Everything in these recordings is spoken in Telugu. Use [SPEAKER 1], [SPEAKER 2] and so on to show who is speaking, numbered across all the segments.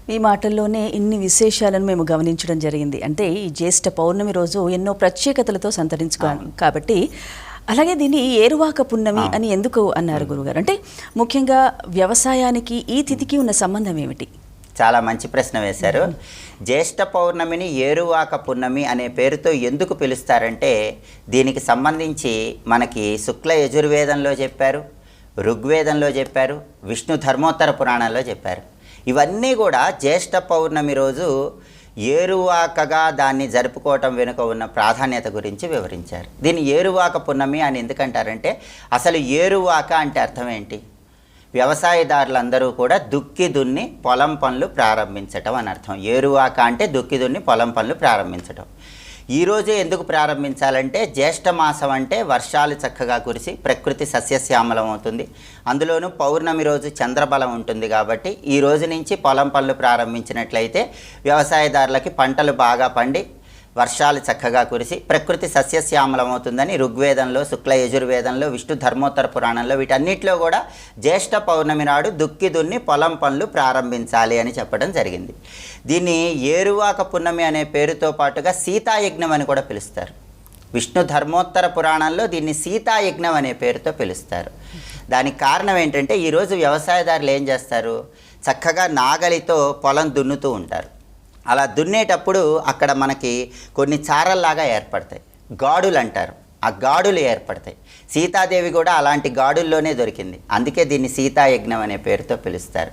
[SPEAKER 1] మీ మాటల్లోనే ఇన్ని విశేషాలను మేము గమనించడం జరిగింది. అంటే ఈ జ్యేష్ఠ పౌర్ణమి రోజు ఎన్నో ప్రత్యేకతలతో సంతరించుకోవాలి కాబట్టి, అలాగే దీన్ని ఏరువాక పున్నమి అని ఎందుకు అన్నారు గురుగారు? అంటే ముఖ్యంగా వ్యవసాయానికి ఈ తిథికి ఉన్న సంబంధం ఏమిటి?
[SPEAKER 2] చాలా మంచి ప్రశ్న వేశారు. జ్యేష్ఠ పౌర్ణమిని ఏరువాక పున్నమి అనే పేరుతో ఎందుకు పిలుస్తారంటే, దీనికి సంబంధించి మనకి శుక్ల యజుర్వేదంలో చెప్పారు, ఋగ్వేదంలో చెప్పారు, విష్ణు ధర్మోత్తర పురాణంలో చెప్పారు. ఇవన్నీ కూడా జ్యేష్ఠ పౌర్ణమి రోజు ఏరువాకగా దాన్ని జరుపుకోవటం వెనుక ఉన్న ప్రాధాన్యత గురించి వివరించారు. దీన్ని ఏరువాక పున్నమి అని ఎందుకంటారంటే, అసలు ఏరువాక అంటే అర్థం ఏంటి? వ్యవసాయదారులందరూ కూడా దుక్కి దున్ని పొలం పనులు ప్రారంభించటం అని అర్థం. ఏరువాక అంటే దుక్కి దున్ని పొలం పనులు ప్రారంభించటం. ఈరోజే ఎందుకు ప్రారంభించాలంటే, జ్యేష్ఠ మాసం అంటే వర్షాలు చక్కగా కురిసి ప్రకృతి సస్యశ్యామలం అవుతుంది. అందులోనూ పౌర్ణమి రోజు చంద్రబలం ఉంటుంది కాబట్టి ఈ రోజు నుంచి పొలం పనులు ప్రారంభించినట్లయితే వ్యవసాయదారులకి పంటలు బాగా పండి వర్షాలు చక్కగా కురిసి ప్రకృతి సస్యశ్యామలం అవుతుందని ఋగ్వేదంలో, శుక్ల యజుర్వేదంలో, విష్ణు ధర్మోత్తర పురాణంలో వీటన్నిటిలో కూడా జ్యేష్ఠ పౌర్ణమి నాడు దుక్కి దున్ని పొలం పనులు ప్రారంభించాలి అని చెప్పడం జరిగింది. దీన్ని ఏరువాక పున్నమి అనే పేరుతో పాటుగా సీతాయజ్ఞం అని కూడా పిలుస్తారు. విష్ణు ధర్మోత్తర పురాణంలో దీన్ని సీతాయజ్ఞం అనే పేరుతో పిలుస్తారు. దానికి కారణం ఏంటంటే, ఈరోజు వ్యవసాయదారులు ఏం చేస్తారు, చక్కగా నాగలితో పొలం దున్నుతూ ఉంటారు. అలా దున్నేటప్పుడు అక్కడ మనకి కొన్ని చారల్లాగా ఏర్పడతాయి, గాడులు అంటారు. ఆ గాడులు ఏర్పడతాయి. సీతాదేవి కూడా అలాంటి గాడుల్లోనే దొరికింది. అందుకే దీన్ని సీతాయజ్ఞం అనే పేరుతో పిలుస్తారు.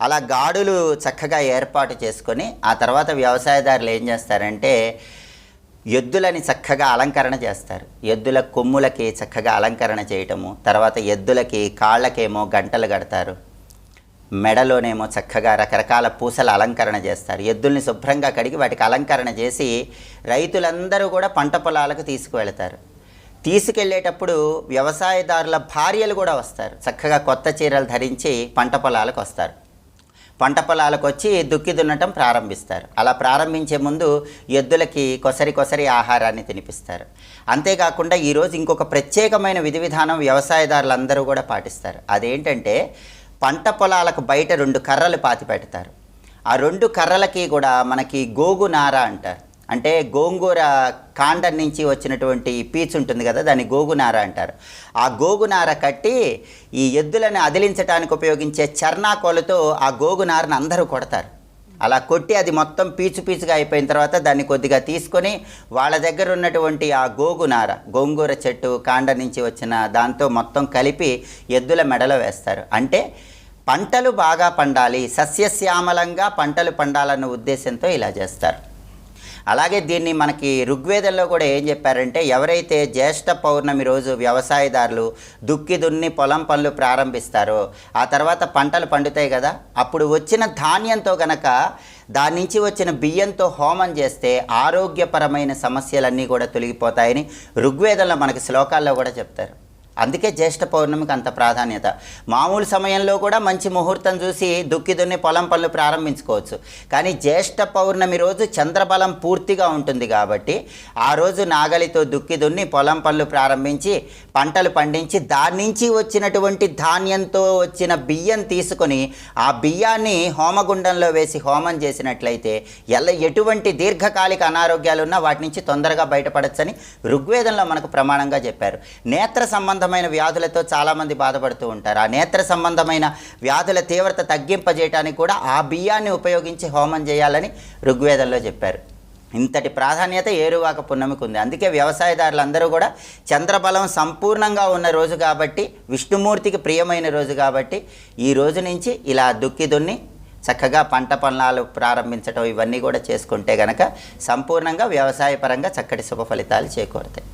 [SPEAKER 2] అలా గాడులు చక్కగా ఏర్పాటు చేసుకొని ఆ తర్వాత వ్యవసాయదారులు ఏం చేస్తారంటే, ఎద్దులని చక్కగా అలంకరణ చేస్తారు. ఎద్దుల కొమ్ములకి చక్కగా అలంకరణ చేయటము, తర్వాత ఎద్దులకి కాళ్ళకేమో గంటలు కడతారు, మెడలోనేమో చక్కగా రకరకాల పూసల అలంకరణ చేస్తారు. ఎద్దుల్ని శుభ్రంగా కడిగి వాటికి అలంకరణ చేసి రైతులందరూ కూడా పంట పొలాలకు తీసుకువెళతారు. తీసుకెళ్ళేటప్పుడు వ్యవసాయదారుల భార్యలు కూడా వస్తారు. చక్కగా కొత్త చీరలు ధరించి పంట పొలాలకు వస్తారు. పంట పొలాలకు వచ్చి దుక్కి దున్నటం ప్రారంభిస్తారు. అలా ప్రారంభించే ముందు ఎద్దులకి కొసరి ఆహారాన్ని తినిపిస్తారు. అంతేకాకుండా ఈరోజు ఇంకొక ప్రత్యేకమైన విధి విధానం వ్యవసాయదారులందరూ కూడా పాటిస్తారు. అదేంటంటే, పంట పొలాలకు బయట 2 కర్రలు పాతి పెడతారు. ఆ 2 కర్రలకి కూడా మనకి గోగునార అంటారు. అంటే గోంగూర కాండం నుంచి వచ్చినటువంటి పీచు ఉంటుంది కదా, దాన్ని గోగునార అంటారు. ఆ గోగునార కట్టి ఈ ఎద్దులను అదిలించడానికి ఉపయోగించే చర్నాకోలతో ఆ గోగునారను అందరూ కొడతారు. అలా కొట్టి అది మొత్తం పీచుగా అయిపోయిన తర్వాత దాన్ని కొద్దిగా తీసుకొని వాళ్ళ దగ్గర ఉన్నటువంటి ఆ గోగునార, గోంగూర చెట్టు కాండం నుంచి వచ్చిన దాంతో మొత్తం కలిపి ఎద్దుల మెడలో వేస్తారు. అంటే పంటలు బాగా పండాలి, సస్యశ్యామలంగా పంటలు పండాలన్న ఉద్దేశంతో ఇలా చేస్తారు. అలాగే దీన్ని మనకి ఋగ్వేదంలో కూడా ఏం చెప్పారంటే, ఎవరైతే జ్యేష్ఠ పౌర్ణమి రోజు వ్యవసాయదారులు దుక్కి దున్ని పొలం పనులు ప్రారంభిస్తారో ఆ తర్వాత పంటలు పండుతాయి కదా, అప్పుడు వచ్చిన ధాన్యంతో గనక దాని నుంచి వచ్చిన బియ్యంతో హోమం చేస్తే ఆరోగ్యపరమైన సమస్యలన్నీ కూడా తొలగిపోతాయని ఋగ్వేదంలో మనకి శ్లోకాల్లో కూడా చెప్తారు. అందుకే జ్యేష్ఠ పౌర్ణమికి అంత ప్రాధాన్యత. మామూలు సమయంలో కూడా మంచి ముహూర్తం చూసి దుక్కి దున్ని పొలం పనులు ప్రారంభించుకోవచ్చు. కానీ జ్యేష్ఠ పౌర్ణమి రోజు చంద్రబలం పూర్తిగా ఉంటుంది కాబట్టి ఆ రోజు నాగలితో దుక్కి దున్ని పొలం పనులు ప్రారంభించి పంటలు పండించి దాని నుంచి వచ్చినటువంటి ధాన్యంతో వచ్చిన బియ్యం తీసుకొని ఆ బియ్యాన్ని హోమగుండంలో వేసి హోమం చేసినట్లయితే ఎటువంటి దీర్ఘకాలిక అనారోగ్యాలున్నా వాటి నుంచి తొందరగా బయటపడచ్చని ఋగ్వేదంలో మనకు ప్రమాణంగా చెప్పారు. నేత్ర సంబంధమైన వ్యాధులతో చాలామంది బాధపడుతూ ఉంటారు. ఆ నేత్ర సంబంధమైన వ్యాధుల తీవ్రత తగ్గింపజేయడానికి కూడా ఆ బియ్యాన్ని ఉపయోగించి హోమం చేయాలని ఋగ్వేదంలో చెప్పారు. ఇంతటి ప్రాధాన్యత ఏరువాక పున్నమికి ఉంది. అందుకే వ్యవసాయదారులందరూ కూడా చంద్రబలం సంపూర్ణంగా ఉన్న రోజు కాబట్టి, విష్ణుమూర్తికి ప్రియమైన రోజు కాబట్టి ఈ రోజు నుంచి ఇలా దుక్కి దున్ని చక్కగా పంట పనులు ప్రారంభించడం ఇవన్నీ కూడా చేసుకుంటే గనక సంపూర్ణంగా వ్యవసాయపరంగా చక్కటి శుభ ఫలితాలు చేకూరుతాయి.